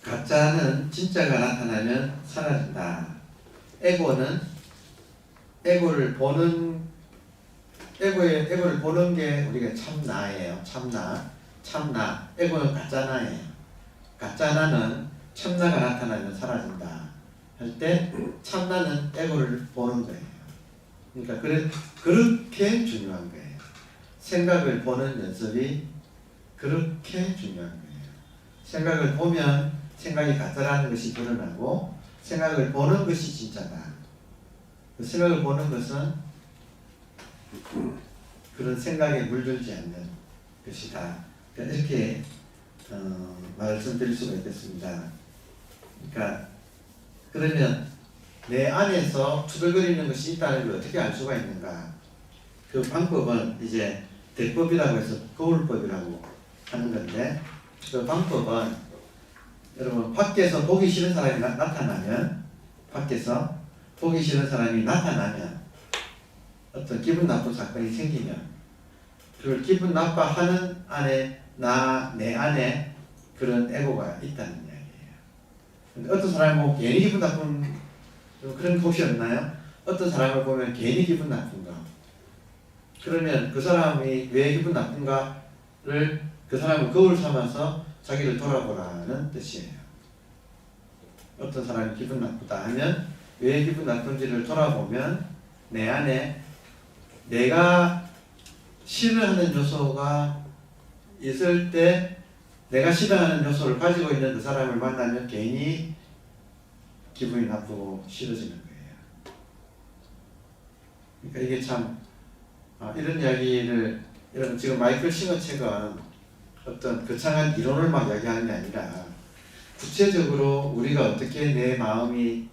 가짜는 진짜가 나타나면 사라진다. 에고를 보는 게 우리가 참나예요. 참나. 에고는 가짜나예요. 가짜나는 참나가 나타나면 사라진다. 할 때 참나는 에고를 보는 거예요. 그러니까 그렇게 중요한 거예요. 생각을 보는 연습이 그렇게 중요한 거예요. 생각을 보면 생각이 가짜라는 것이 드러나고 생각을 보는 것이 진짜다. 그 생각을 보는 것은 그런 생각에 물들지 않는 것이다. 그러니까 이렇게 말씀드릴 수가 있겠습니다. 그러니까 그러면 내 안에서 투덜거리는 것이 있다는 걸 어떻게 알 수가 있는가? 그 방법은 이제 대법이라고 해서 거울법이라고 하는 건데, 그 방법은 여러분 밖에서 보기 싫은 사람이 나타나면 어떤 기분 나쁜 사건이 생기면 그걸 기분 나빠하는 내 안에 그런 에고가 있다는 이야기예요. 근데 어떤 사람을 보면 괜히 기분 나쁜 그런 곳이 없나요? 어떤 사람을 보면 괜히 기분 나쁜가? 그러면 그 사람이 왜 기분 나쁜가를 그 사람을 거울 삼아서 자기를 돌아보라는 뜻이에요. 어떤 사람이 기분 나쁘다 하면 왜 기분 나쁜지를 돌아보면 내 안에 내가 싫어하는 요소가 있을 때 내가 싫어하는 요소를 가지고 있는 그 사람을 만나면 괜히 기분이 나쁘고 싫어지는 거예요. 그러니까 이게 참 이런 이야기를 여러분 지금 마이클 싱어 책은 어떤 거창한 이론을 막 이야기하는 게 아니라 구체적으로 우리가 어떻게 내 마음이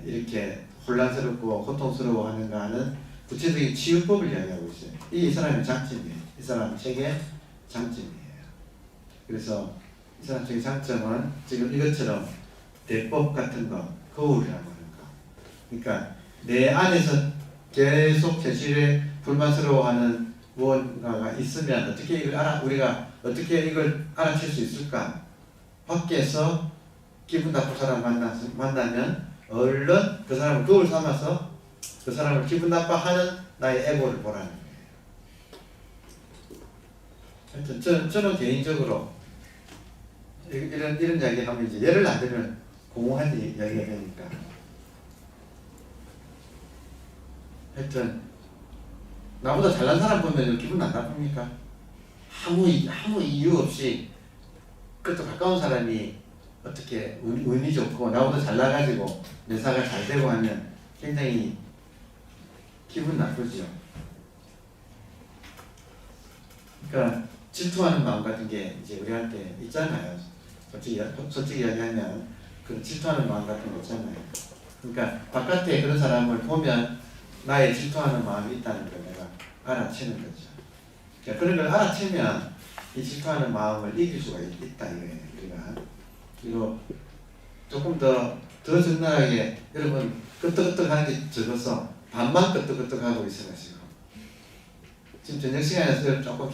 이렇게 혼란스럽고 고통스러워 하는가 하는 구체적인 치유법을 이야기하고 있어요. 이 사람의 장점이에요. 이 사람 책의 장점이에요. 그래서 이 사람 책의 장점은 지금 이것처럼 대법 같은 거, 거울이라고 하는 거. 그러니까 내 안에서 계속 현실에 불만스러워하는 무언가가 있으면 우리가 어떻게 이걸 알아챌 수 있을까? 밖에서 기분 나쁜 사람 만나면 얼른 그 사람을 거울 삼아서 그 사람을 기분 나빠하는 나의 에고를 보라는 거예요. 하여튼 저는 개인적으로 이런 이야기 하면 이제 예를 안 들면 공허한 이야기가 되니까. 하여튼 나보다 잘난 사람 보면 기분 안 나쁩니까? 아무 이유 없이 그것도 가까운 사람이 어떻게 운이 좋고 나보다 잘나가지고 매사가 잘 되고 하면 굉장히 기분 나쁘죠. 그러니까 질투하는 마음 같은 게 이제 우리한테 있잖아요. 솔직히 이야기하면 그 질투하는 마음 같은 거 있잖아요. 그러니까 바깥에 그런 사람을 보면 나의 질투하는 마음이 있다는 걸 내가 알아채는 거죠. 그러니까 그런 걸 알아채면 이 질투하는 마음을 이길 수가 있다 이거예요. 그리고 조금 더 적나라하게 여러분 끄떡끄떡하는 게 적어서 반만 끄떡끄떡하고 있어가지고 지금 저녁 시간에서 조금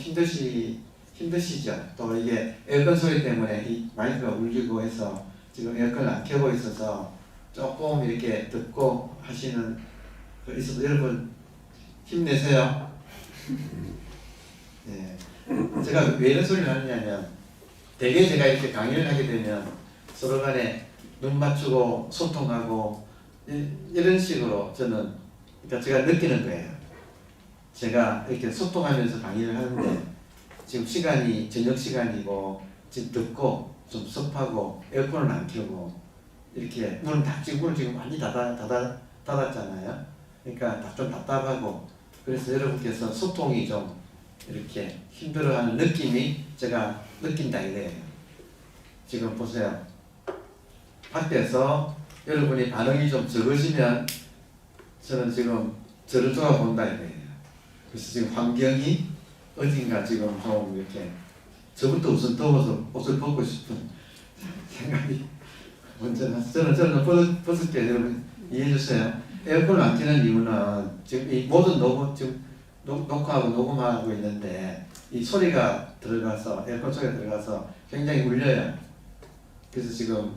힘드시죠. 또 이게 에어컨 소리 때문에 이 마이크가 울리고 해서 지금 에어컨을 안 켜고 있어서 조금 이렇게 듣고 하시는 거 있어도 여러분 힘내세요. 네. 제가 왜 이런 소리를 하느냐면 대개 제가 이렇게 강의를 하게 되면 서로 간에 눈 맞추고 소통하고 이런 식으로 저는 그러니까 제가 느끼는 거예요. 제가 이렇게 소통하면서 강의를 하는데 지금 시간이 저녁 시간이고 지금 덥고 좀 습하고 에어컨을 안 켜고 이렇게 문을 지금 많이 닫았잖아요. 그러니까 좀 답답하고 그래서 여러분께서 소통이 좀 이렇게 힘들어하는 느낌이 제가 느낀다 이거예요. 지금 보세요. 밖에서 여러분이 반응이 좀 적으시면 저는 지금 저를 돌아본다 이거예요. 그래서 지금 환경이 어딘가 지금 좀 이렇게 저부터 우선 더워서 옷을 벗고 싶은 생각이 먼저 나서 저는 벗을게요. 여러분 이해해 주세요. 에어컨을 안 켜는 이유는 지금 이 모든 지금 녹화하고 녹음하고 있는데 이 소리가 들어가서 에어컨 소리가 들어가서 굉장히 울려요. 그래서 지금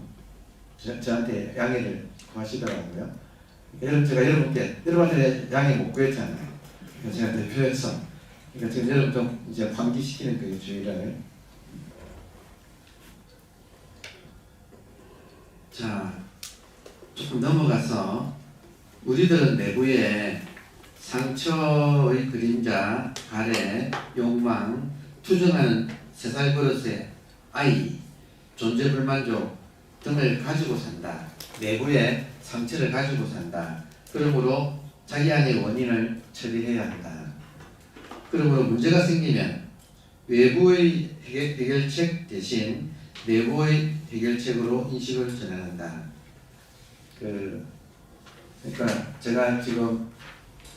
저한테 양해를 구하시더라고요. 여러분, 제가 여러분한테 양해 못 구했잖아요. 그래서 제가 대표해서, 그러니까 지금 여러분 좀 이제 환기시키는 거예요, 주의를. 자, 조금 넘어가서 우리들은 내부에 상처의 그림자, 가래, 욕망, 투정하는 세살 버릇의 아이, 존재 불만족 등을 가지고 산다. 내부에 상처를 가지고 산다. 그러므로 자기 안의 원인을 처리해야 한다. 그러므로 문제가 생기면 외부의 해결책 대신 내부의 해결책으로 인식을 전환한다. 그러니까 제가 지금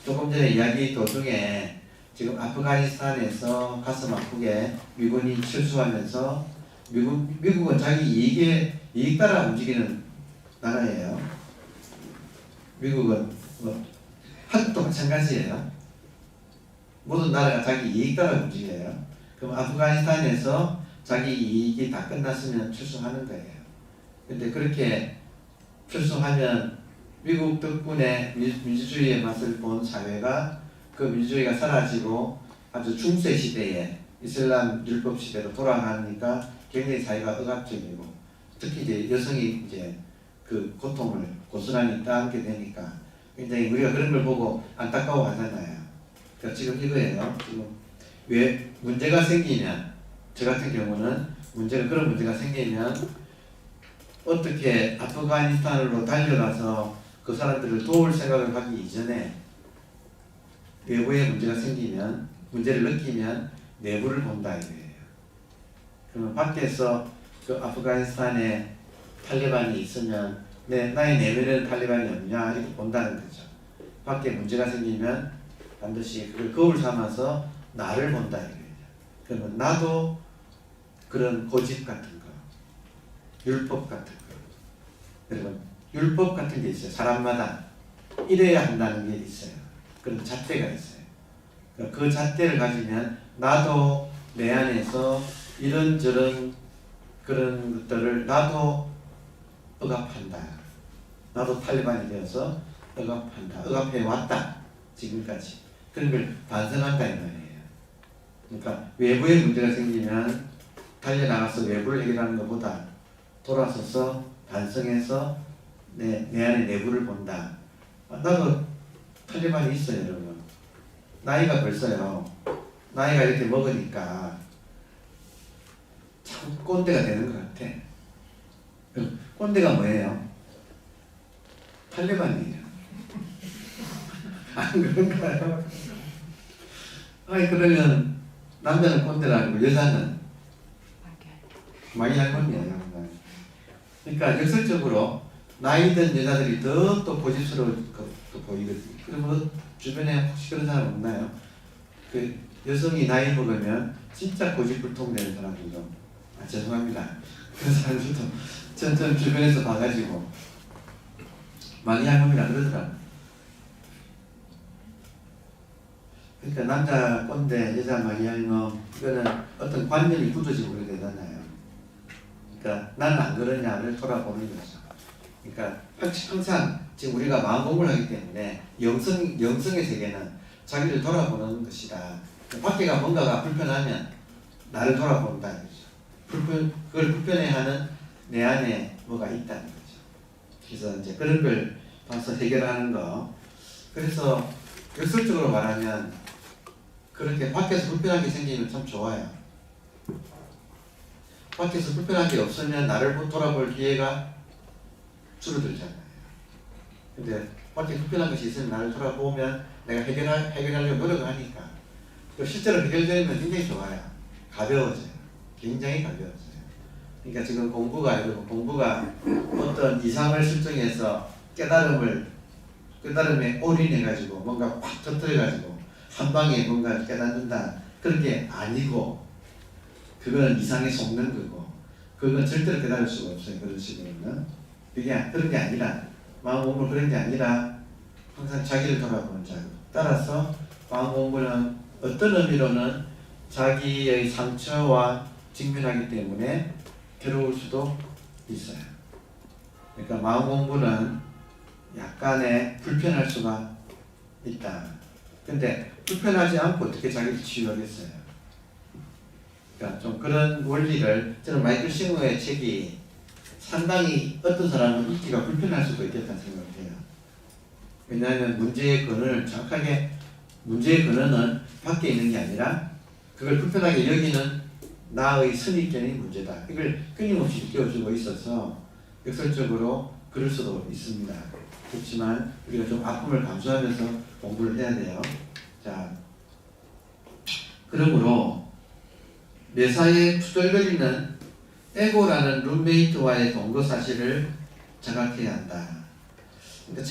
조금 전에 이야기 도중에 지금 아프가니스탄에서 가슴 아프게 미군이 철수하면서 미국은 자기 이익 따라 움직이는 나라예요. 미국은 한국도 마찬가지예요. 모든 나라가 자기 이익 따라 움직여요. 그럼 아프가니스탄에서 자기 이익이 다 끝났으면 철수하는 거예요. 근데 그렇게 철수하면 미국 덕분에 민주주의의 맛을 본 사회가 그 민주주의가 사라지고 아주 중세 시대에 이슬람 율법 시대로 돌아가니까 굉장히 사회가 억압적이고 특히 이제 여성이 이제 그 고통을 고스란히 따르게 되니까 굉장히 우리가 그런 걸 보고 안타까워 하잖아요. 그러니까 지금 이거예요. 지금 왜 문제가 생기면 저 같은 경우는 그런 문제가 생기면 어떻게 아프가니스탄으로 달려가서 그 사람들을 도울 생각을 하기 이전에 외부에 문제가 생기면 문제를 느끼면 내부를 본다 이거예요. 그러면 밖에서 그 아프가니스탄에 탈레반이 있으면 나의 내면에는 탈레반이 없냐 이렇게 본다는 거죠. 밖에 문제가 생기면 반드시 그걸 거울 삼아서 나를 본다 이거예요. 그러면 나도 그런 고집 같은 거, 율법 같은 거, 여러분 율법 같은 게 있어요. 사람마다 이래야 한다는 게 있어요. 그런 잣대가 있어요. 그 잣대를 가지면 나도 내 안에서 이런저런 그런 것들을 나도 억압한다. 나도 탈레반이 되어서 억압한다. 억압해 왔다. 지금까지. 그런 걸 반성한다 이 말이에요. 그러니까 외부에 문제가 생기면 달려나가서 외부를 해결하는 것보다 돌아서서 반성해서 내 안의 내부를 본다. 나도 탈레반이 있어요, 여러분. 나이가 벌써요. 나이가 이렇게 먹으니까 참 꼰대가 되는 것 같아. 꼰대가 뭐예요? 탈레반이에요. 안 그런가요? 아니 그러면 남자는 꼰대라고 여자는 마귀할머니예요. 그러니까 역설적으로 나이 든 여자들이 더 또 고집스러울 것도 보이거든요. 그러면 주변에 혹시 그런 사람 없나요? 그 여성이 나이 먹으면 진짜 고집불통되는 사람들도 죄송합니다. 그런 사람들도 전 주변에서 봐가지고 마귀할머니라 그러더라고요. 그러니까 남자 꼰대, 여자 마귀할멈 이거는 어떤 관념이 굳어지고 그래 되잖아요. 그러니까 나는 안 그러냐를 돌아보는 거죠. 그러니까 항상 지금 우리가 마음 공부를 하기 때문에 영성의 세계는 자기를 돌아보는 것이다. 밖에가 뭔가가 불편하면 나를 돌아본다 이거죠. 그걸 불편해하는 내 안에 뭐가 있다는 거죠. 그래서 이제 그런 걸 봐서 해결하는 거. 그래서 역설적으로 말하면 그렇게 밖에서 불편한 게 생기면 참 좋아요. 밖에서 불편한 게 없으면 나를 돌아볼 기회가 줄어들잖아요. 근데 밖에 불편한 것이 있으면 나를 돌아보면 내가 해결하려고 노력하니까 실제로 해결되면 굉장히 좋아요. 가벼워져요. 굉장히 가벼워져요. 그러니까 지금 공부가 어떤 이상을 설정해서 깨달음에 올인해가지고 뭔가 확 터뜨려가지고 한 방에 뭔가 깨닫는다 그런 게 아니고 그거는 이상에 속는 거고 그건 절대로 깨달을 수가 없어요. 그런 식으로는 그런 게 아니라 마음 공부는 그런 게 아니라 항상 자기를 돌아보는 자극. 따라서 마음 공부는 어떤 의미로는 자기의 상처와 직면하기 때문에 괴로울 수도 있어요. 그러니까 마음 공부는 약간의 불편할 수가 있다. 근데 불편하지 않고 어떻게 자기를 치유하겠어요? 그러니까 좀 그런 원리를, 저는 마이클 싱어의 책이 상당히 어떤 사람은 읽기가 불편할 수도 있겠다는 생각을 해요. 왜냐하면 문제의 근원을 정확하게, 문제의 근원은 밖에 있는 게 아니라 그걸 불편하게 여기는 나의 선입견이 문제다. 이걸 끊임없이 느껴주고 있어서 역설적으로 그럴 수도 있습니다. 그렇지만 우리가 좀 아픔을 감수하면서 공부를 해야 돼요. 자, 그러므로 매사에 투덜거리는 에고라는 룸메이트와의 동거 사실을 자각해야 한다. 그러니까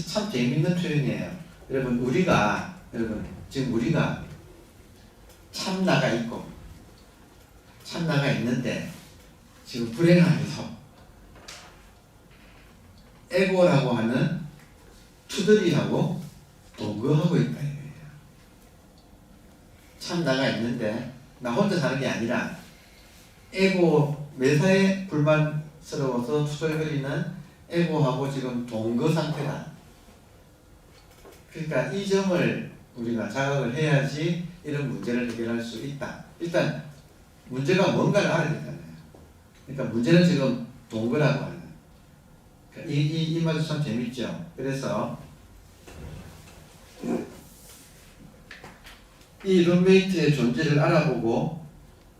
참 재미있는 표현이에요. 여러분 지금 우리가 참나가 있고 참나가 있는데 지금 불행하면서 에고라고 하는 투덜이라고 동거하고 있다 이거예요. 참나가 있는데 나 혼자 사는 게 아니라 에고, 매사에 불만스러워서 투덜거리는 에고하고 지금 동거 상태다. 그러니까 이 점을 우리가 자각을 해야지 이런 문제를 해결할 수 있다. 일단 문제가 뭔가를 알아야 되잖아요. 그러니까 문제는 지금 동거라고 하는. 그러니까 이 말도 참 재밌죠. 그래서 이 룸메이트의 존재를 알아보고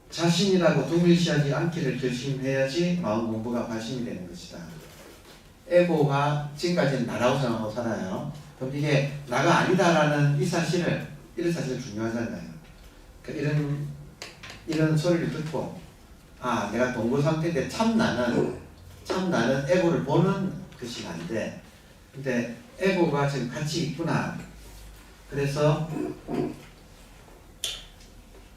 자신이라고 동일시하지 않기를 결심해야지 마음 공부가 발심이 되는 것이다. 에고가 지금까지는 나라고 생각하고 살아요. 그럼 이게 나가 아니다라는 이 사실을, 이런 사실 중요하잖아요. 그러니까 이런 소리를 듣고, 아, 내가 동거 상태인데 참 나는 에고를 보는 것이 아닌데, 근데 에고가 지금 같이 있구나. 그래서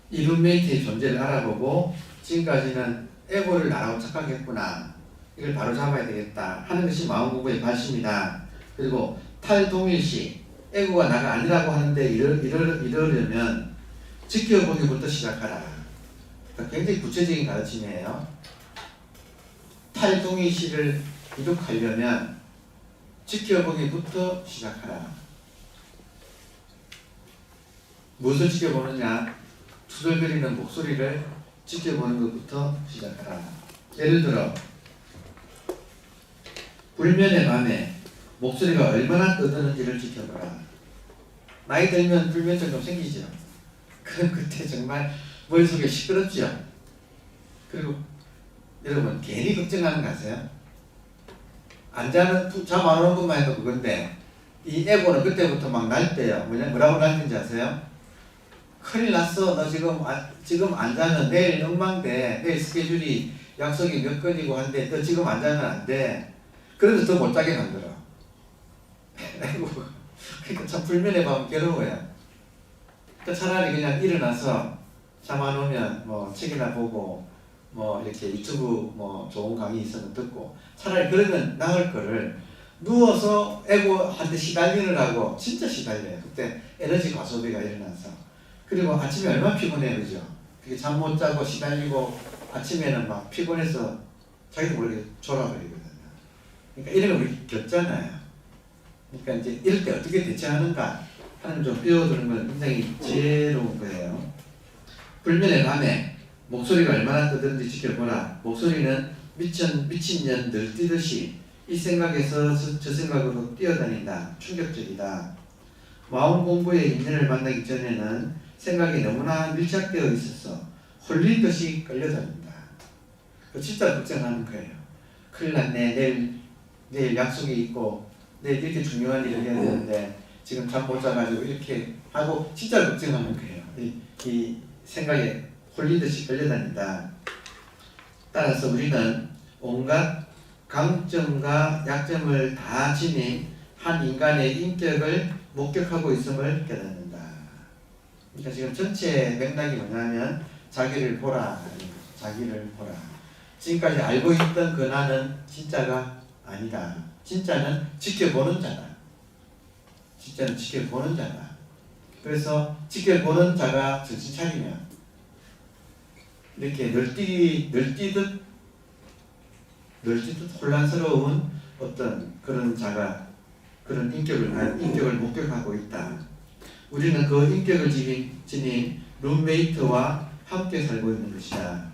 이 룸메이트의 존재를 알아보고 지금까지는 에고를 나라고 착각했구나. 이걸 바로 잡아야 되겠다 하는 것이 마음 공부의 발심이다. 그리고 탈동일시, 에고가 나가 아니라고 하는데 이러려면 지켜보기부터 시작하라. 그러니까 굉장히 구체적인 가르침이에요. 탈동일시를 이룩하려면 지켜보기부터 시작하라. 무엇을 지켜보느냐? 투덜거리는 목소리를 지켜보는 것부터 시작하라. 예를 들어 불면의 밤에 목소리가 얼마나 떠드는지를 지켜봐라. 나이 들면 불면증 좀 생기죠. 그럼 그때 정말 머릿속에 시끄럽죠. 그리고 여러분 괜히 걱정하는 거 아세요? 잠 안 오는 것만 해도 그건데 이 에고는 그때부터 막 날 때요. 뭐라고 날는지 아세요? 큰일 났어. 너 지금 안 자면 내일 엉망돼. 내일 스케줄이 약속이 몇 건이고 한데 너 지금 안 자면 안 돼. 그래서 더 못 자게 만들어. 그러니까 참 불면의 밤은 괴로워요. 그러니까 차라리 그냥 일어나서 잠 안 오면 뭐 책이나 보고 뭐 이렇게 유튜브 뭐 좋은 강의 있으면 듣고 차라리 그러면 나을 거를 누워서 에고한테 시달리느라고 진짜 시달려요. 그때 에너지 과소비가 일어나서. 그리고 아침에 얼마나 피곤해요, 그죠? 그게 잠 못 자고 시달리고 아침에는 막 피곤해서 자기도 모르게 졸아버리거든요. 그러니까 이런 걸 우리 겪잖아요. 그러니까 이제 이럴 때 어떻게 대처하는가 하는 좀 배워두는 건 굉장히 지혜로운 거예요. 불면의 밤에 목소리가 얼마나 떠드는지 지켜보라. 목소리는 미친 년 늘뛰듯이 이 생각에서 저 생각으로 뛰어다닌다. 충격적이다. 마음 공부의 인연을 만나기 전에는 생각이 너무나 밀착되어 있어서 홀린 듯이 끌려다닌다. 진짜 걱정하는 거예요. 큰일 났네. 내일 약속이 있고 내일 이렇게 중요한 일을 해야 되는데 지금 잠 못 자가지고 이렇게 하고 진짜 걱정하는 거예요. 이 생각에 홀린 듯이 끌려다닌다. 따라서 우리는 온갖 강점과 약점을 다 지닌 한 인간의 인격을 목격하고 있음을 깨닫는다. 그러니까 지금 전체 맥락이 뭐냐면 자기를 보라. 자기를 보라. 지금까지 알고 있던 그 나는 진짜가 아니다. 진짜는 지켜보는 자다. 진짜는 지켜보는 자다. 그래서 지켜보는 자가 정신 차리면 늘 혼란스러운 어떤 그런 자가 그런 인격을 목격하고 있다. 우리는 그 인격을 지닌 룸메이트와 함께 살고 있는 것이다.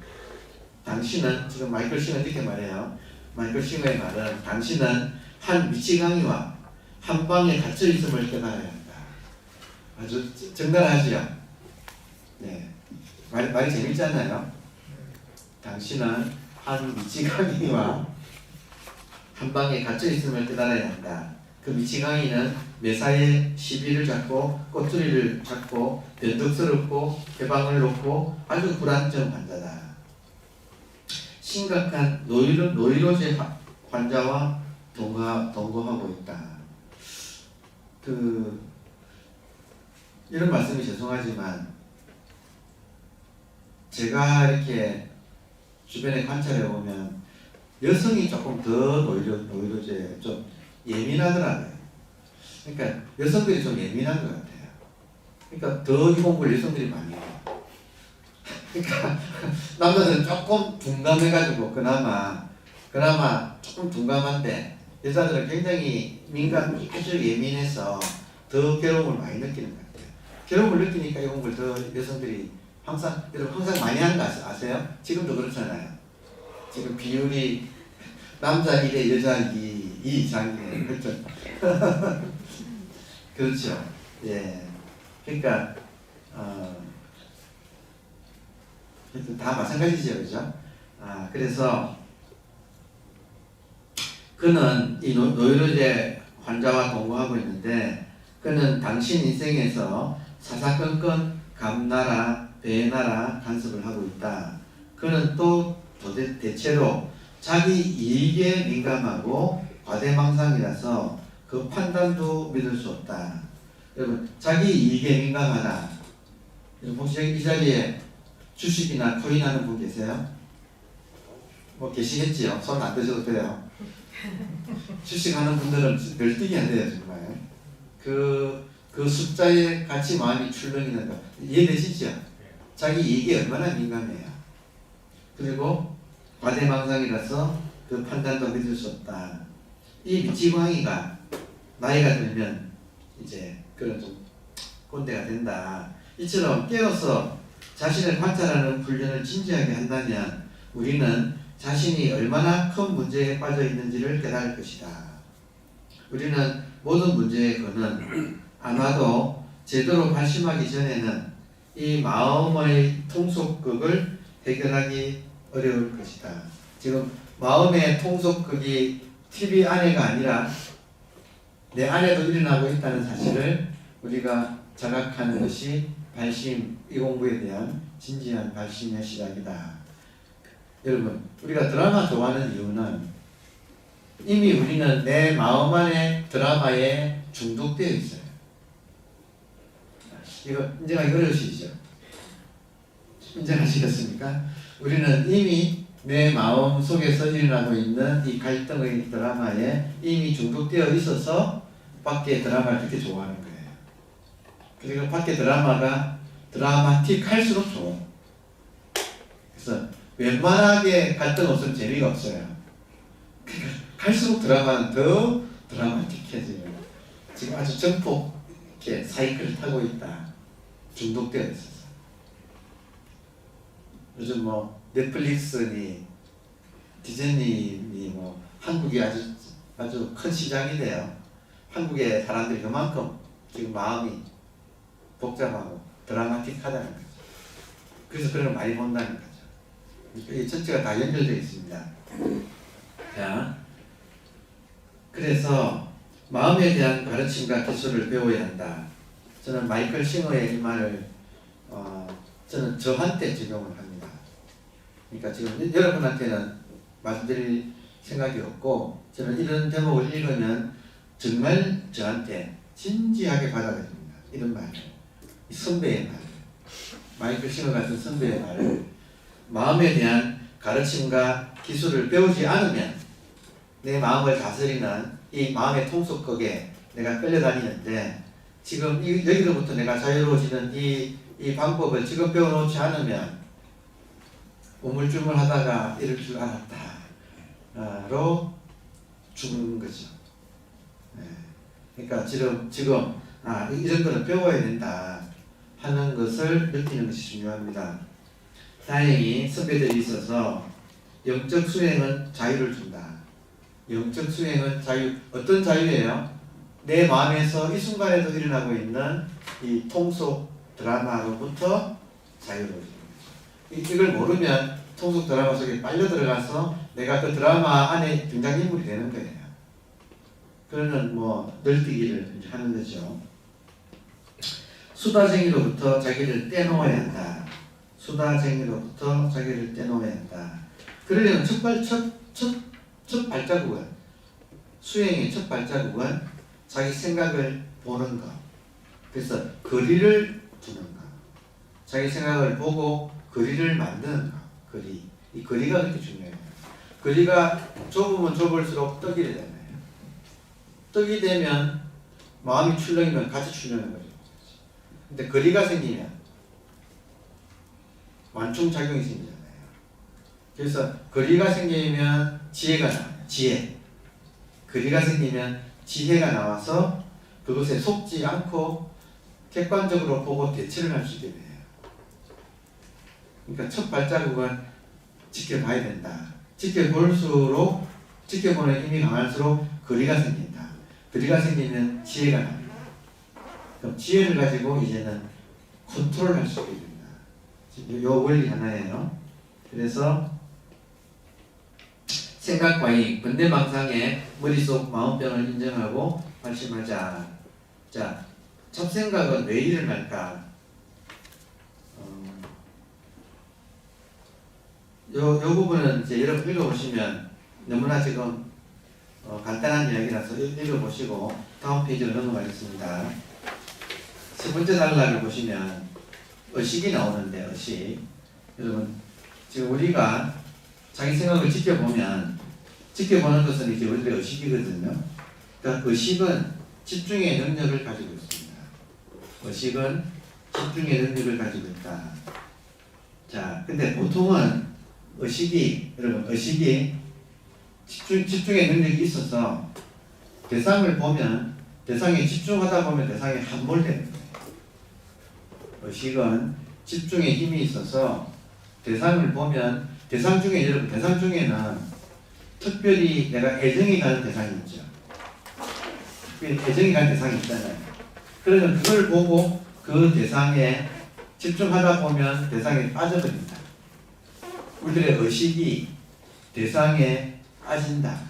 당신은 지금 마이클 싱어 이렇게 말해요. 마이클 싱어의 말은 당신은 한 미치광이와 한 방에 갇혀 있음을 깨달아야 한다. 아주 정갈하지요. 네, 말이 재밌지 않나요? 당신은 한 미치광이와 한 방에 갇혀 있음을 깨달아야 한다. 그 미치광이는 매사에 시비를 잡고 꼬투리를 잡고 변덕스럽고 개방을 놓고 아주 불안정 환자다. 심각한 노이로제 환자와 동거하고 있다. 이런 말씀이 죄송하지만 제가 이렇게 주변에 관찰해 보면 여성이 조금 더 노이로제에 좀 예민하더라고요. 그러니까 여성들이 좀 예민한 것 같아요. 그러니까 더 이 공부를 여성들이 많이 해요. 그러니까 남자들은 조금 둔감해가지고 그나마 조금 둔감한데 여자들은 굉장히 아주 예민해서 더 괴로움을 많이 느끼는 것 같아요. 괴로움을 느끼니까 이 공부를 더 여성들이 여러분 항상 많이 하는 거 아세요? 지금도 그렇잖아요. 지금 비율이 남자 1에 여자 2장이에요. 그렇죠? 그렇죠. 예. 그러니까 다 마찬가지죠, 그죠? 그래서 그는 이 노이로제 환자와 동거하고 있는데 그는 당신 인생에서 사사건건 감나라 배나라 간섭을 하고 있다. 그는 또 대체로 자기 이익에 민감하고 과대망상이라서 그 판단도 믿을 수 없다. 여러분, 자기 이익에 민감하다. 여러분, 혹시 이 자리에 주식이나 코인 하는 분 계세요? 뭐 계시겠지요? 손 안 드셔도 돼요. 주식 하는 분들은 별뛰기 안 돼요, 정말. 그 숫자에 같이 마음이 출렁이는 거. 이해되시죠? 자기 이익에 얼마나 민감해요. 그리고 과대망상이라서 그 판단도 믿을 수 없다. 이 미치광이가 나이가 들면 이제 그런 좀 꼰대가 된다. 이처럼 깨어서 자신을 관찰하는 훈련을 진지하게 한다면 우리는 자신이 얼마나 큰 문제에 빠져 있는지를 깨달을 것이다. 우리는 모든 문제의 근은 아마도 제대로 발심하기 전에는 이 마음의 통속극을 해결하기 어려울 것이다. 지금 마음의 통속극이 TV 안에가 아니라 내 안에도 일어나고 있다는 사실을 우리가 자각하는 것이 발심, 이 공부에 대한 진지한 발심의 시작이다. 여러분, 우리가 드라마 좋아하는 이유는 이미 우리는 내 마음 안에 드라마에 중독되어 있어요. 이거 인정하기 어려우시죠? 인정하시겠습니까? 우리는 이미 내 마음 속에서 일어나고 있는 이 갈등의 드라마에 이미 중독되어 있어서 밖에 드라마를 그렇게 좋아하는 거예요. 그리고 밖에 드라마가 드라마틱할수록 좋아. 그래서 웬만하게 갈등 없으면 재미가 없어요. 그러니까 갈수록 드라마는 더 드라마틱해져요. 지금 아주 전폭 이렇게 사이클을 타고 있다. 중독되어 있어서. 요즘 뭐 넷플릭스니 디즈니니 뭐 한국이 아주 큰 시장이 돼요. 한국의 사람들이 그만큼 지금 마음이 복잡하고 드라마틱하다는 거죠. 그래서 그런 걸 많이 본다는 거죠. 그러니까 이 전체가 다 연결되어 있습니다. 자, 그래서 마음에 대한 가르침과 기술을 배워야 한다. 저는 마이클 싱어의 이 말을 저는 저한테 적용을 합니다. 그러니까 지금 여러분한테는 말씀드릴 생각이 없고 저는 이런 대목을 읽으면 정말 저한테 진지하게 받아들입니다. 이런 말을, 이 선배의 말을, 마이클 싱어 같은 선배의 말을 마음에 대한 가르침과 기술을 배우지 않으면 내 마음을 다스리는 이 마음의 통속극에 내가 끌려다니는데 지금 여기로부터 내가 자유로워지는 이 방법을 지금 배워놓지 않으면 우물쭈물하다가 이럴 줄 알았다. 죽는 거죠. 네. 그러니까 지금 이런 거는 배워야 된다 하는 것을 느끼는 것이 중요합니다. 다행히 선배들이 있어서 영적 수행은 자유를 준다. 영적 수행은 어떤 자유예요? 내 마음에서 이 순간에도 일어나고 있는 이 통속 드라마로부터 자유를 주는 거죠. 이걸 모르면 통속 드라마 속에 빨려 들어가서 내가 그 드라마 안에 등장인물이 되는 거예요. 그러는 널뛰기를 하는 거죠. 수다쟁이로부터 자기를 떼놓아야 한다. 수다쟁이로부터 자기를 떼놓아야 한다. 그러려면 첫 발자국은, 수행의 첫 발자국은 자기 생각을 보는 것. 그래서 거리를 두는 것. 자기 생각을 보고 거리를 만드는 것. 이 거리가 그렇게 중요해요. 거리가 좁으면 좁을수록 떡이 되잖아요. 떡이 되면 마음이 출렁이면 같이 출렁이는 거죠. 근데 거리가 생기면 완충작용이 생기잖아요. 그래서 거리가 생기면 지혜가 나와요. 지혜. 거리가 생기면 지혜가 나와서 그것에 속지 않고 객관적으로 보고 대처를 할 수 있게 돼요. 그러니까 첫 발자국은 지켜봐야 된다. 지켜보는 힘이 강할수록 거리가 생긴다. 거리가 생기면 지혜가 납니다. 그럼 지혜를 가지고 이제는 컨트롤할 수 있게 됩니다. 요 원리 하나예요. 그래서 생각과잉, 번뇌망상의 머릿속 마음병을 인정하고 발심하자. 자, 잡생각은 왜 일어날까? 요 부분은 이제 여러분 읽어보시면 너무나 지금 간단한 이야기라서 읽어보시고 다음 페이지로 넘어가겠습니다. 세 번째 단락을 보시면 의식이 나오는데, 의식. 여러분, 지금 우리가 자기 생각을 지켜보는 것은 이제 우리들의 의식이거든요. 그러니까 의식은 집중의 능력을 가지고 있습니다. 의식은 집중의 능력을 가지고 있다. 자, 근데 보통은 여러분, 의식이 집중의 능력이 있어서 대상을 보면, 대상에 집중하다 보면 대상에 함몰되는 거예요. 의식은 집중의 힘이 있어서 대상을 보면, 대상 중에는 특별히 내가 애정이 가는 대상이 있죠. 특별히 애정이 가는 대상이 있잖아요. 그러면 그걸 보고 그 대상에 집중하다 보면 대상에 빠져버린다. 우리들의 의식이 대상에 빠진다.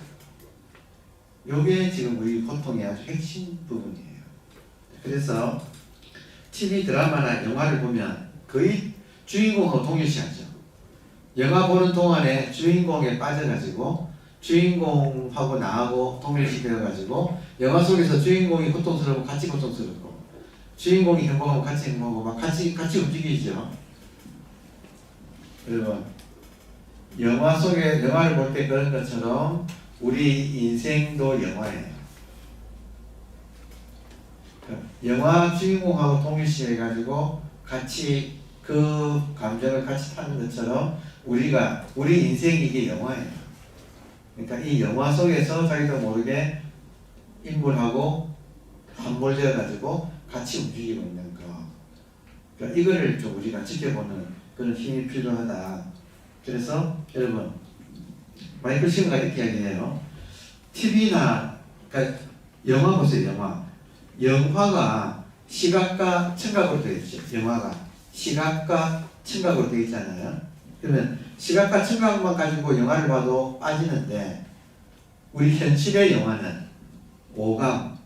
요게 지금 우리 고통의 아주 핵심 부분이에요. 그래서 TV 드라마나 영화를 보면 거의 주인공하고 동일시하죠. 영화 보는 동안에 주인공에 빠져가지고 주인공하고 나하고 동일시되어가지고 영화 속에서 주인공이 고통스러우면 같이 고통스럽고 주인공이 행복하면 같이 행복하고 막 같이 움직이죠. 여러분, 영화를 볼 때 그런 것처럼 우리 인생도 영화예요. 영화 주인공하고 동일시해가지고 같이 그 감정을 같이 타는 것처럼 우리 인생이 이게 영화예요. 그러니까 이 영화 속에서 자기도 모르게 인물하고 함몰되어가지고 같이 움직이고 있는 거. 그러니까 이거를 좀 우리가 지켜보는 그런 힘이 필요하다. 그래서 여러분, 마이클 시모가 이렇게 이야기해요. TV나 그러니까 영화 보세요. 영화가 시각과 청각으로 되어 있죠. 영화가 시각과 청각으로 되어 있잖아요. 그러면 시각과 청각만 가지고 영화를 봐도 빠지는데 우리 현실의 영화는 오감,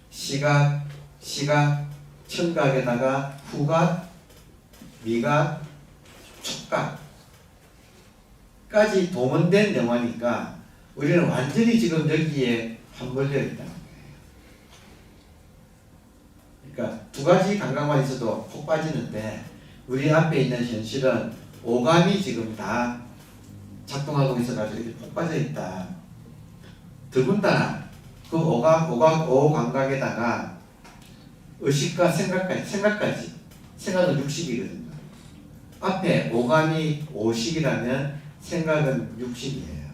시각, 청각에다가 후각, 미각, 촉각까지 동원된 영화니까 우리는 완전히 지금 여기에 함몰되어 있다는 거예요. 그러니까 두 가지 감각만 있어도 폭 빠지는데 우리 앞에 있는 현실은 오감이 지금 다 작동하고 있어가지고 이렇게 폭 빠져 있다. 더군다나 그 오감각에다가 의식과 생각은 육식이거든요. 앞에 오감이 오식이라면 생각은 육식이에요.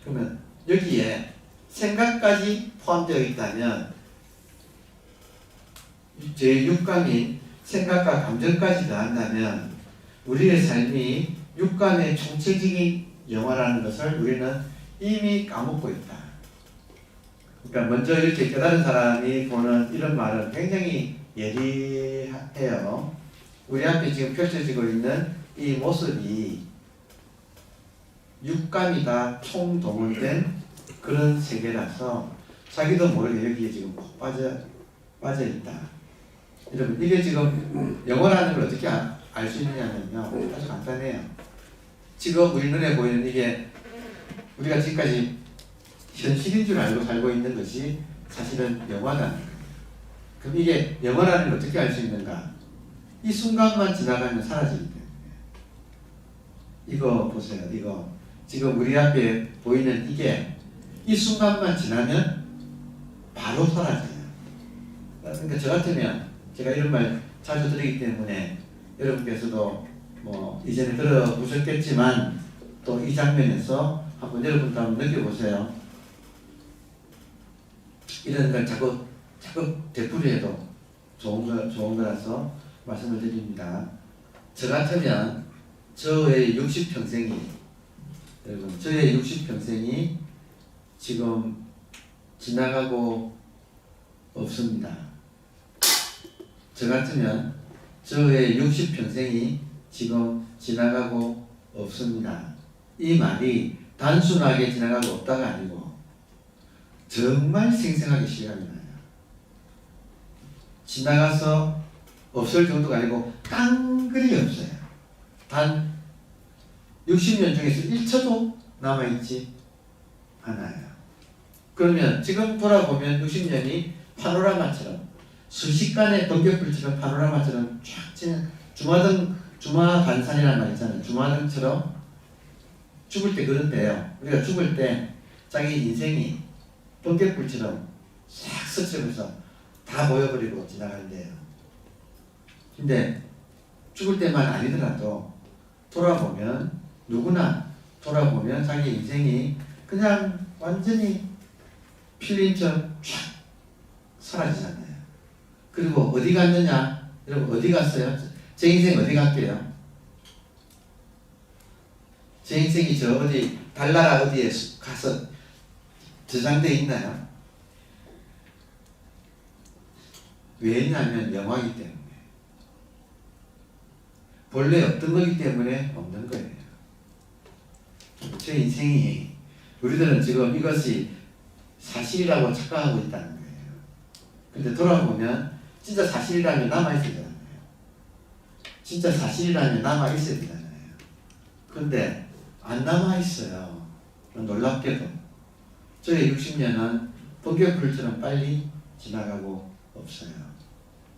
그러면 여기에 생각까지 포함되어 있다면 제6감인 생각과 감정까지 더한다면 우리의 삶이 육감의 총체적인 영화라는 것을 우리는 이미 까먹고 있다. 그러니까 먼저 이렇게 깨달은 사람이 보는 이런 말은 굉장히 예리해요. 우리 앞에 지금 펼쳐지고 있는 이 모습이 육감이 다 총동원된 그런 세계라서 자기도 모르게 여기에 지금 푹 빠져 있다. 여러분, 이게 지금 영어라는 걸 어떻게 알 수 있느냐면요, 아주 간단해요. 지금 우리 눈에 보이는 이게 우리가 지금까지 현실인 줄 알고 살고 있는 것이 사실은 영화라는 거예요. 그럼 이게 영화라는 걸 어떻게 알 수 있는가? 이 순간만 지나가면 사라지기 때문에. 이거 보세요. 이거 지금 우리 앞에 보이는 이게 이 순간만 지나면 바로 사라져요. 그러니까 저 같으면 제가 이런 말 자주 드리기 때문에 여러분께서도 뭐 이전에 들어보셨겠지만 또 이 장면에서 한번 여러분도 한번 느껴보세요. 이런 걸 자꾸 되풀이해도 좋은 거라서 말씀을 드립니다. 저 같으면 저의 60평생이 여러분 저의 60평생이 지금 지나가고 없습니다. 저 같으면 저의 60평생이 지금 지나가고 없습니다. 이 말이 단순하게 지나가고 없다가 아니고 정말 생생하게 실감이 나요. 지나가서 없을 정도가 아니고 깡그리 없어요. 단 60년 중에서 1초도 남아있지 않아요. 그러면 지금 돌아보면 60년이 파노라마처럼 순식간에 번개불처럼 파노라마처럼 쫙 지는 주마간산이라는 말 있잖아요. 주마등처럼 죽을 때 그런데요. 우리가 죽을 때 자기 인생이 번개불처럼 싹 스치면서 다 보여버리고 지나간대요. 근데 죽을 때만 아니더라도 돌아보면 누구나 돌아보면 자기 인생이 그냥 완전히 필름처럼 쫙 사라지잖아요. 그리고 어디 갔느냐? 여러분 어디 갔어요? 제 인생 어디 갈게요? 제 인생이 저 어디 달나라 어디에 가서 저장되어 있나요? 왜냐하면 영화이기 때문에 본래 없던 거기 때문에 없는 거예요. 제 인생이 우리들은 지금 이것이 사실이라고 착각하고 있다는 거예요. 근데 돌아보면 진짜 사실이라면 남아있어야 되는 거예요. 진짜 사실이라면 남아있어야 되잖아요. 근데 안 남아있어요. 놀랍게도 저의 60년은 번개불처럼 빨리 지나가고 없어요.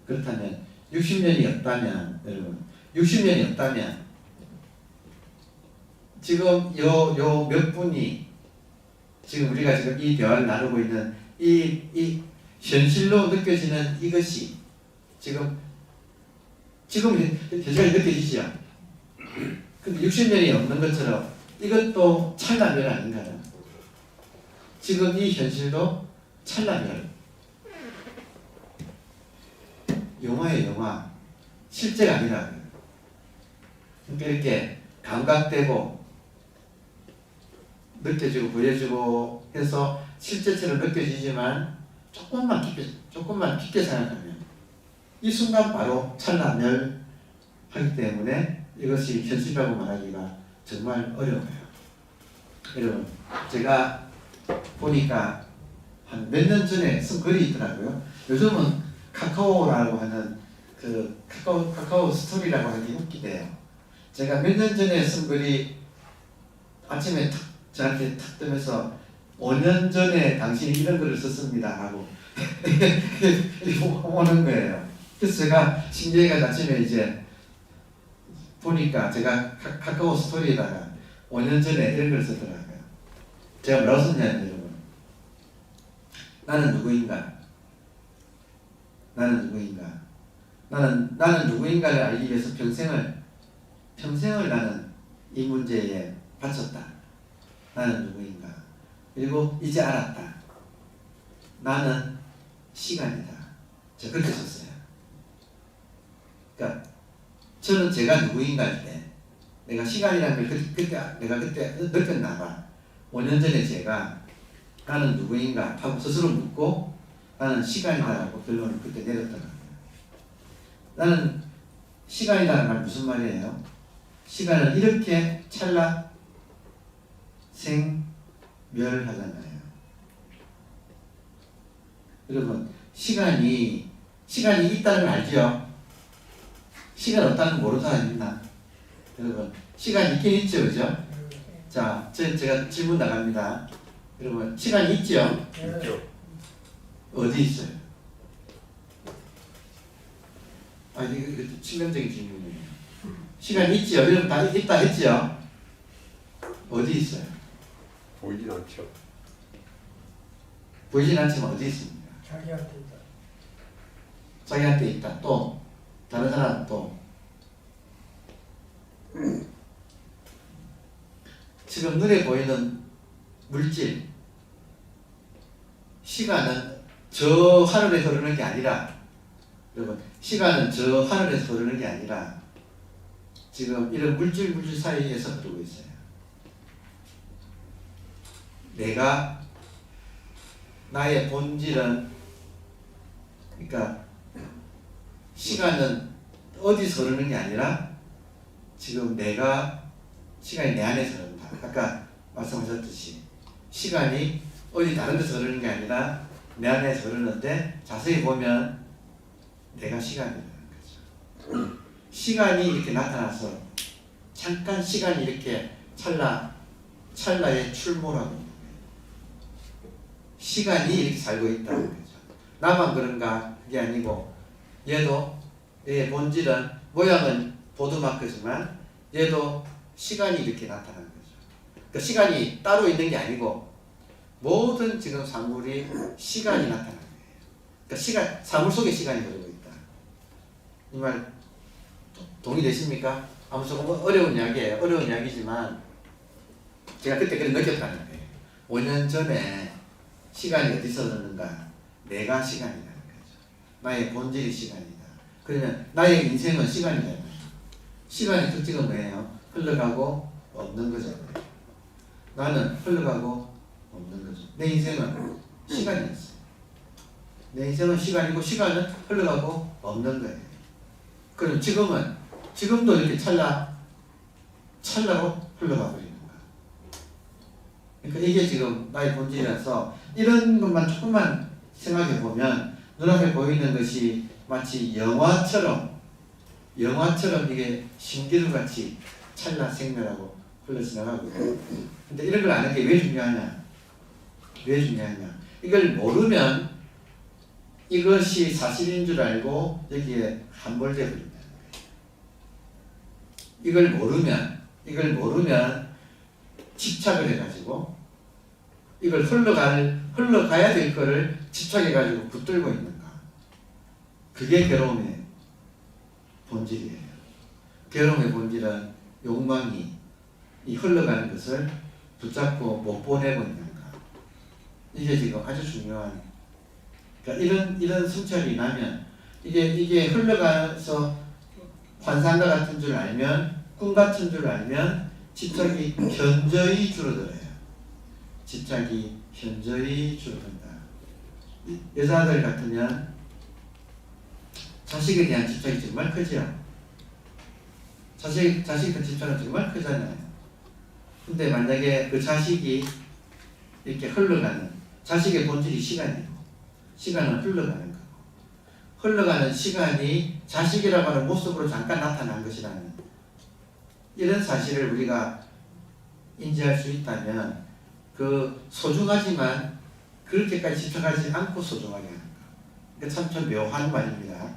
그렇다면 60년이 없다면 여러분 60년이 없다면 지금 요 몇 분이 지금 우리가 지금 이 대화를 나누고 있는 이 현실로 느껴지는 이것이 지금 현실이 느껴지죠. 근데 60년이 없는 것처럼 이것도 찰나별 아닌가요? 지금 이 현실도 찰나별. 영화의 영화, 실제가 아니라고요. 그러니까 이렇게 감각되고 느껴지고 보여지고 해서 실제처럼 느껴지지만 조금만 깊게 생각하면 이 순간 바로 찰나멸하기 때문에 이것이 현실이라고 말하기가 정말 어려워요. 여러분, 제가 보니까 한 몇 년 전에 쓴 글이 있더라고요. 요즘은 카카오라고 하는 그 카카오 스토리라고 하기 웃기대요. 제가 몇 년 전에 쓴 글이 아침에 저한테 탁 뜨면서 5년 전에 당신이 이런 글을 썼습니다 하고 오는 거예요. 그래서 제가 신기해가 아침에 이제 보니까 제가 카카오 스토리에다가 5년 전에 이런 글을 썼더라고요. 제가 뭐라고 썼냐면 여러분, 나는 누구인가? 나는 누구인가를 알기 위해서 평생을 나는 이 문제에 바쳤다. 나는 누구인가? 그리고 이제 알았다. 나는 시간이다. 제가 그렇게 썼어요. 그러니까 저는 제가 누구인가 할 때 내가 시간이라는 걸 내가 그때 느꼈나 봐. 5년 전에 제가 나는 누구인가 하고 스스로 묻고 나는 시간이다라고 결론을 그때 내렸더라고요. 나는 시간이라는 말 무슨 말이에요? 시간은 이렇게 찰나 생멸하잖아요. 여러분 시간이 있다는 걸 알죠? 시간 없다는 걸 모르는 사람 있나? 여러분 시간이 있긴 있죠, 그죠? 자, 제가 질문 나갑니다. 여러분 시간이 있죠? 있죠. 어디 있어요? 아 이거 치명적인 질문이에요. 시간이 있죠? 여러분 다 있다 했죠? 어디 있어요? 보이진 않죠. 보이진 않지만 어디 있습니까? 자기한테 있다. 자기한테 있다. 또 다른 사람 또 지금 눈에 보이는 물질 시간은 저 하늘에서 흐르는 게 아니라 여러분 시간은 저 하늘에서 흐르는 게 아니라 지금 이런 물질 사이에서 흐르고 있어요. 내가 나의 본질은 그러니까 시간은 어디서 흐르는 게 아니라 지금 시간이 내 안에서 흐른다. 아까 말씀하셨듯이 시간이 어디 다른 데서 흐르는 게 아니라 내 안에서 흐르는데 자세히 보면 내가 시간이라는 거죠. 시간이 이렇게 나타나서 잠깐 시간이 이렇게 찰나의 출몰하는 거예요. 시간이 이렇게 살고 있다는 거죠. 나만 그런가? 그게 아니고 얘도 얘의 본질은 모양은 보드마크지만 얘도 시간이 이렇게 나타나는 거죠. 그러니까 시간이 따로 있는 게 아니고 모든 지금 사물이 시간이 나타나는 거예요. 그러니까 사물 속에 시간이 흐르고 있다. 이 말 동의되십니까? 아무 조금 어려운 이야기예요. 어려운 이야기지만 제가 그때 그렇게 느꼈다는 거예요. 5년 전에 시간이 어디서 흐르는가? 내가 시간이라는 거죠. 나의 본질이 시간이다. 그러면 나의 인생은 시간이잖아요. 시간의 특징은 뭐예요? 흘러가고 없는 거잖아요. 나는 흘러가고 없는 거죠. 내 인생은 시간이었어요. 내 인생은 시간이고 시간은 흘러가고 없는 거예요. 그럼 지금도 이렇게 찰나로 흘러가 버리는 거야. 그러니까 이게 지금 나의 본질이라서 이런 것만 조금만 생각해 보면 눈앞에 보이는 것이 마치 영화처럼 이게 신기루같이 찰나 생멸하고 흘러 지나가고 있고. 근데 이런 걸 아는 게 왜 중요하냐? 이걸 모르면 이것이 사실인 줄 알고 여기에 함몰되어 버린다는 거예요. 이걸 모르면 집착을 해가지고 이걸 흘러가야 될 거를 집착해가지고 붙들고 있는가. 그게 괴로움의 본질이에요. 괴로움의 본질은 욕망이 이 흘러가는 것을 붙잡고 못 보내고 있는가. 이게 지금 아주 중요한. 그러니까 이런 성찰이 나면 이게 흘러가서 환상과 같은 줄 알면, 꿈 같은 줄 알면 집착이 현저히 줄어들어요. 집착이 현저히 줄어든다. 여자들 같으면 자식에 대한 집착이 정말 크죠. 자식에 대한 집착은 정말 크잖아요. 근데 만약에 그 자식이 이렇게 흘러가는, 자식의 본질이 시간이고, 시간은 흘러가는 거고, 흘러가는 시간이 자식이라고 하는 모습으로 잠깐 나타난 것이라는 이런 사실을 우리가 인지할 수 있다면 그 소중하지만 그렇게까지 집착하지 않고 소중하게 하는 거. 그러니까 참 묘한 말입니다.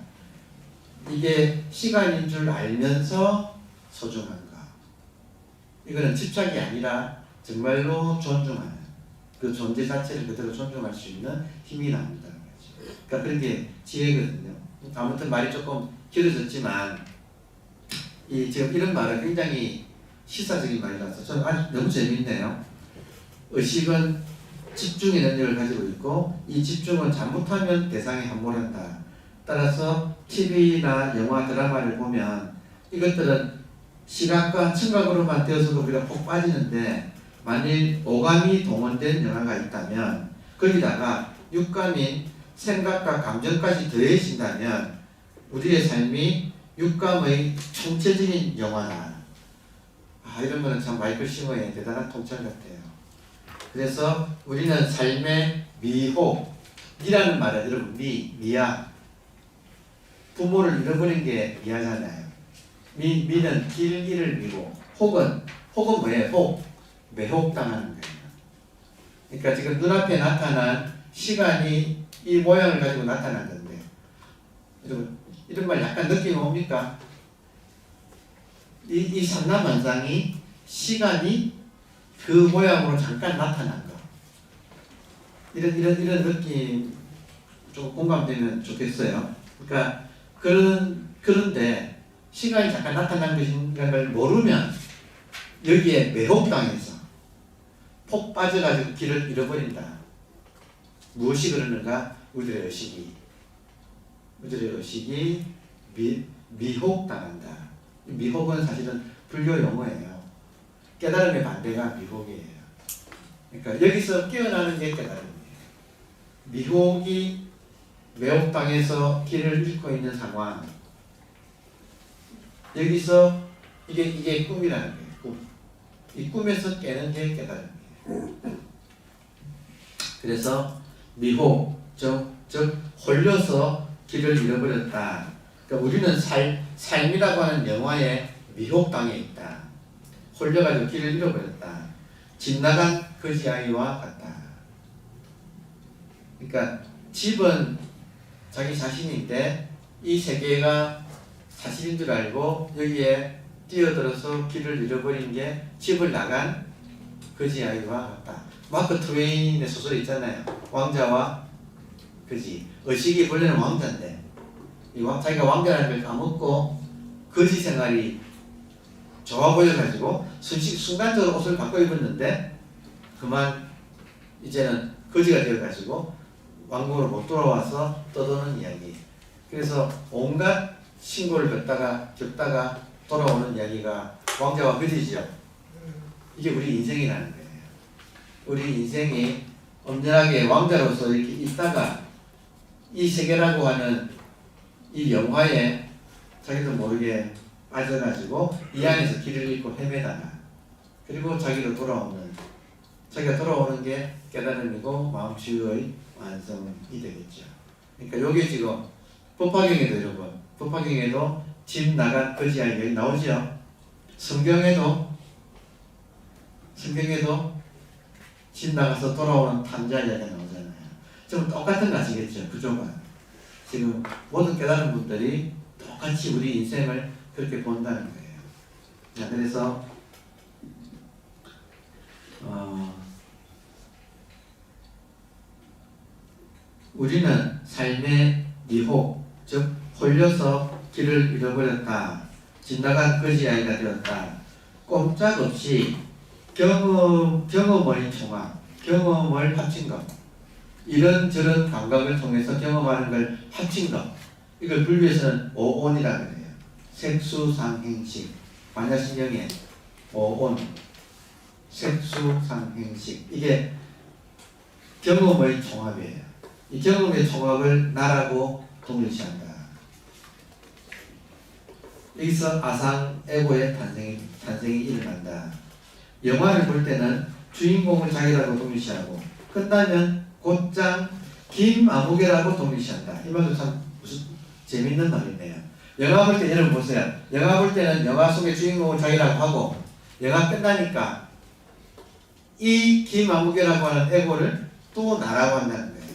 이게 시간인 줄 알면서 소중한가. 이거는 집착이 아니라 정말로 존중하는, 그 존재 자체를 그대로 존중할 수 있는 힘이 나온다는 거죠. 그러니까 그런 게 지혜거든요. 아무튼 말이 조금 길어졌지만 지금 이런 말은 굉장히 시사적인 말이라서 저는 아주 너무 재밌네요. 의식은 집중의 능력을 가지고 있고 이 집중은 잘못하면 대상에 함몰한다. 따라서 TV나 영화, 드라마를 보면 이것들은 시각과 청각으로만 되어서도 우리가 푹 빠지는데 만일 오감이 동원된 영화가 있다면 거기다가 육감인 생각과 감정까지 더해진다면 우리의 삶이 육감의 총체적인 영화다. 이런 거는 참 마이클 싱어의 대단한 통찰 같아요. 그래서 우리는 삶의 미혹이라는 말은 여러분 미야 부모를 잃어버린 게 미야잖아요. 미는 길 잃을 미고 혹은 뭐예요? 매혹당하는 거예요. 그러니까 지금 눈앞에 나타난 시간이 이 모양을 가지고 나타난 건데 여러분 이런 말 약간 느낌이 옵니까? 이 삼라만상이 시간이 그 모양으로 잠깐 나타난 거. 이런 느낌 좀 공감되면 좋겠어요. 그러니까 그런데 시간이 잠깐 나타난 것인가를 모르면 여기에 매혹당해서 폭 빠져가지고 길을 잃어버린다. 무엇이 그러는가? 우리들의 의식이 미혹당한다. 미혹은 사실은 불교 용어예요. 깨달음의 반대가 미혹이에요. 그러니까 여기서 깨어나는 게 깨달음이에요. 미혹이 매혹당해서 길을 잃고 있는 상황. 여기서 이게 꿈이라는 거예요. 꿈. 이 꿈에서 깨는 게 깨달음이에요. 그래서 미혹, 즉 홀려서 길을 잃어버렸다. 그러니까 우리는 삶이라고 하는 영화에 미혹당해 있다. 홀려가지고 길을 잃어버렸다. 집 나간 거지 아이와 같다. 그러니까 집은 자기 자신인데 이 세계가 사실인 줄 알고 여기에 뛰어들어서 길을 잃어버린 게 집을 나간 거지 아이와 같다. 마크 트웨인의 소설이 있잖아요. 왕자와 거지. 의식이 본래는 왕자인데 자기가 왕자라는 걸 까먹고 거지 생활이 좋아 보여가지고 순간적으로 옷을 바꿔 입었는데 그만 이제는 거지가 되어가지고 왕국으로 못 돌아와서 떠도는 이야기. 그래서 온갖 신고를 겪다가 돌아오는 이야기가 왕자와 거지죠. 이게 우리 인생이라는 거예요. 우리 인생이 엄연하게 왕자로서 이렇게 있다가 이 세계라고 하는 이 영화에 자기도 모르게 빠져가지고 이 안에서 길을 잃고 헤매다가 그리고 자기가 돌아오는 게 깨달음이고 마음 치유의 완성이 되겠죠. 그러니까 여기 지금 법화경에도 여러분 법화경에도 집 나간 거지 아이가 나오죠. 성경에도 집 나가서 돌아오는 탐자 이야기가 나오잖아요. 좀 똑같은 거 아시겠죠? 구조가. 지금 모든 깨달은 분들이 똑같이 우리 인생을 그렇게 본다는 거예요. 자, 그래서 우리는 삶의 미혹, 즉 홀려서 길을 잃어버렸다. 집 나간 거지 아이가 되었다. 꼼짝없이 경험의 총합, 경험을 합친 것. 이런저런 감각을 통해서 경험하는 걸 합친 것. 이걸 불교에서는 오온이라 그래요. 색수상행식. 반야신경에 오온, 색수상행식. 이게 경험의 총합이에요. 이 경험의 총합을 나라고 동일시한다. 여기서 아상 에고의 탄생이 일어난다. 영화를 볼 때는 주인공을 자기라고 동일시하고 끝나면 곧장 김아무개라고 동일시한다. 이 말도 참 무슨 재밌는 말이네요. 영화 볼 때 여러분 보세요. 영화 볼 때는 영화 속의 주인공을 자기라고 하고 영화 끝나니까 이 김아무개라고 하는 에고를 또 나라고 한다는 거예요.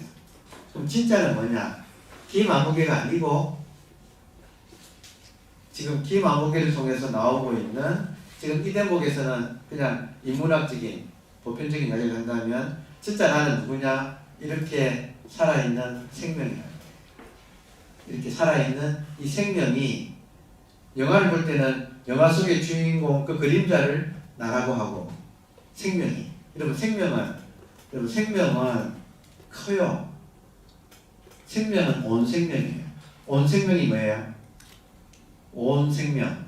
그럼 진짜는 뭐냐? 김아무개가 아니고 지금 김아무개를 통해서 나오고 있는 지금 이 대목에서는 그냥 인문학적인 보편적인 이야기를 한다면 진짜 나는 누구냐? 이렇게 살아있는 생명이야. 이렇게 살아있는 이 생명이 영화를 볼 때는 영화 속의 주인공 그 그림자를 나라고 하고 생명이 여러분 생명은 여러분 생명은 커요. 생명은 온 생명이에요. 온 생명이 뭐예요? 온 생명.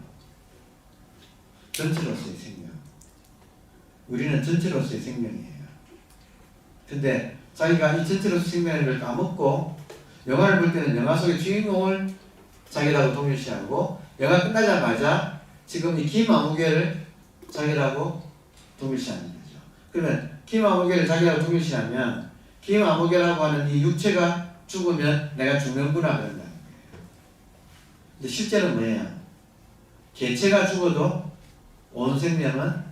전체로서의 생명. 우리는 전체로서의 생명이에요. 근데 자기가 이 전체로서의 생명을 까먹고 영화를 볼 때는 영화 속의 주인공을 자기라고 동일시하고 영화 끝나자마자 지금 이 김아무개를 자기라고 동일시하는 거죠. 그러면 김아무개를 자기라고 동일시하면 김아무개라고 하는 이 육체가 죽으면 내가 죽는구나 그런다는 거예요. 근데 실제는 뭐예요? 개체가 죽어도 온 생명은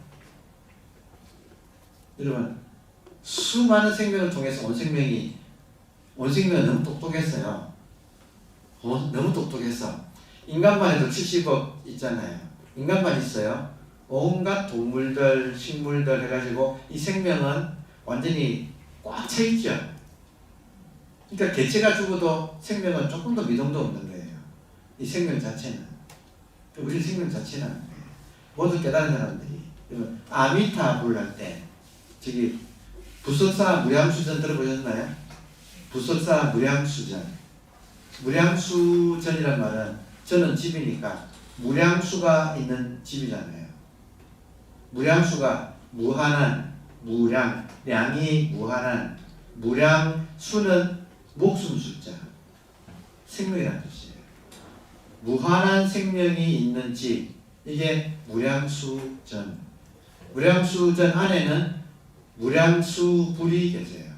여러분 수많은 생명을 통해서 온 생명은 너무 똑똑했어요. 너무 똑똑했어. 인간만 해도 70억 있잖아요. 인간만 있어요. 온갖 동물들, 식물들 해가지고 이 생명은 완전히 꽉 차 있죠. 그러니까 개체가 죽어도 생명은 조금 더 미동도 없는 거예요. 이 생명 자체는. 우리 생명 자체라는 거예요. 모두 깨달은 사람들이 아미타불 할 때 저기 부석사 무량수전 들어보셨나요? 부석사 무량수전. 무량수전이란 말은 저는 집이니까 무량수가 있는 집이잖아요. 무량수가 무한한, 무량, 량이 무한한, 무량수는 목숨 숫자, 생명이라는 뜻이에요. 무한한 생명이 있는 집, 이게 무량수전. 무량수전 안에는 무량수불이 계세요.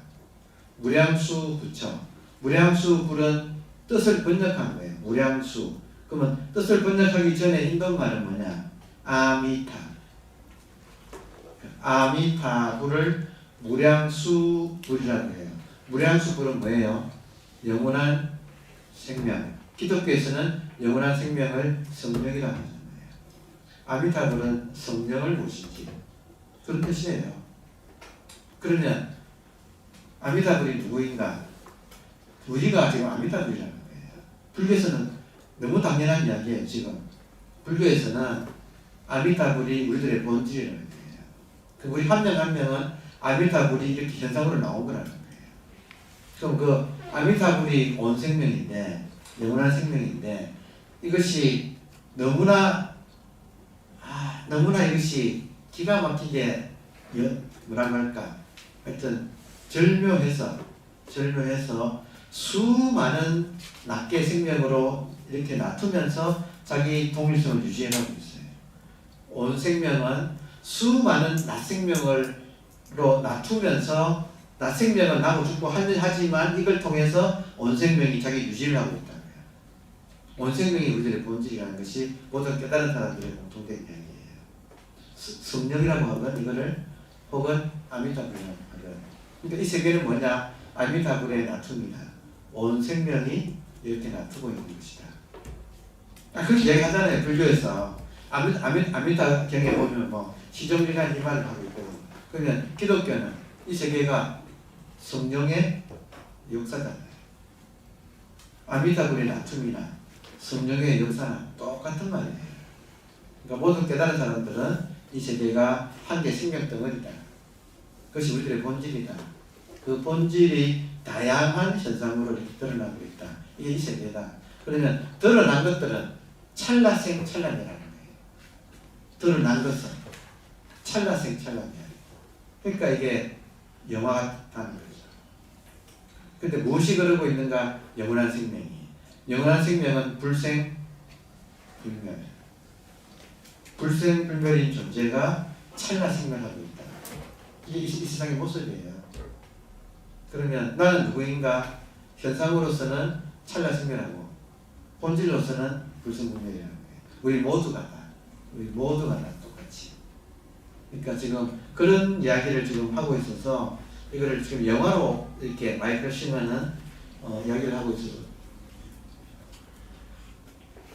무량수부처. 무량수불은 뜻을 번역한 거예요. 무량수. 그러면 뜻을 번역하기 전에 인도말은 뭐냐? 아미타. 아미타불을 무량수불이라고 해요. 무량수불은 뭐예요? 영원한 생명. 기독교에서는 영원한 생명을 성령이라고 하잖아요. 아미타불은 성령을 모시지. 그런 뜻이에요. 그러면 아미타불이 누구인가? 우리가 지금 아미타불이라는 거예요. 불교에서는 너무 당연한 이야기예요. 지금 불교에서는 아미타불이 우리들의 본질이라는 거예요. 우리 한 명 한 명은 아미타불이 이렇게 현상으로 나온 거라는 거예요. 그럼 그 아미타불이 온 생명인데 영원한 생명인데 이것이 너무나 이것이 기가 막히게 뭐라고 할까? 하여튼 절묘해서 수많은 낱개 생명으로 이렇게 놔두면서 자기 동일성을 유지해가고 있어요. 온 생명은 수많은 낱생명으로 놔두면서 낱생명은 나고 죽고 하지만 이걸 통해서 온 생명이 자기 유지를 하고 있다는 거예요. 온 생명이 우리들의 본질이라는 것이 모든 깨달은 사람들의 공통된 이야기예요. 성령이라고 하면 이거를 혹은 아미타불이라고 하면 그러니까 이 세계는 뭐냐? 아미타불의 놔tum이다. 온 생명이 이렇게 놔두고 있는 것이다. 그렇게 얘기하잖아요. 불교에서 아미타경에 보면 뭐 시종일관 이 말을 하고 있거든요. 그러면 기독교는 이 세계가 성령의 역사잖아요. 아미타불의 놔tum이나 성령의 역사는 똑같은 말이에요. 그러니까 모든 깨달은 사람들은 이 세계가 한 개 생명 덩어리다. 그것이 우리들의 본질이다. 그 본질이 다양한 현상으로 이렇게 드러나고 있다. 이게 이 세계다. 그러면 드러난 것들은 찰나생찰란이라는 거예요. 드러난 것은 찰나생찰란이야. 그러니까 이게 영화 같다는 거죠. 근데 무엇이 그러고 있는가? 영원한 생명이. 영원한 생명은 불생불멸. 불생불멸인 존재가 찰나생멸하고 있다. 이게 이 세상의 모습이에요. 그러면 나는 누구인가? 현상으로서는 찰나생멸하고 본질로서는 불생불멸이라는 거예요. 우리 모두가 다 똑같이. 그러니까 지금 그런 이야기를 지금 하고 있어서 이거를 지금 영화로 이렇게 마이클 시먼은 이야기를 하고 있어서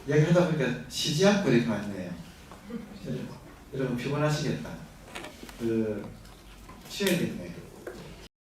이야기하다 보니까 쉬지 않고 이렇게 왔네요. 여러분 피곤하시겠다. 쉬어야겠네요.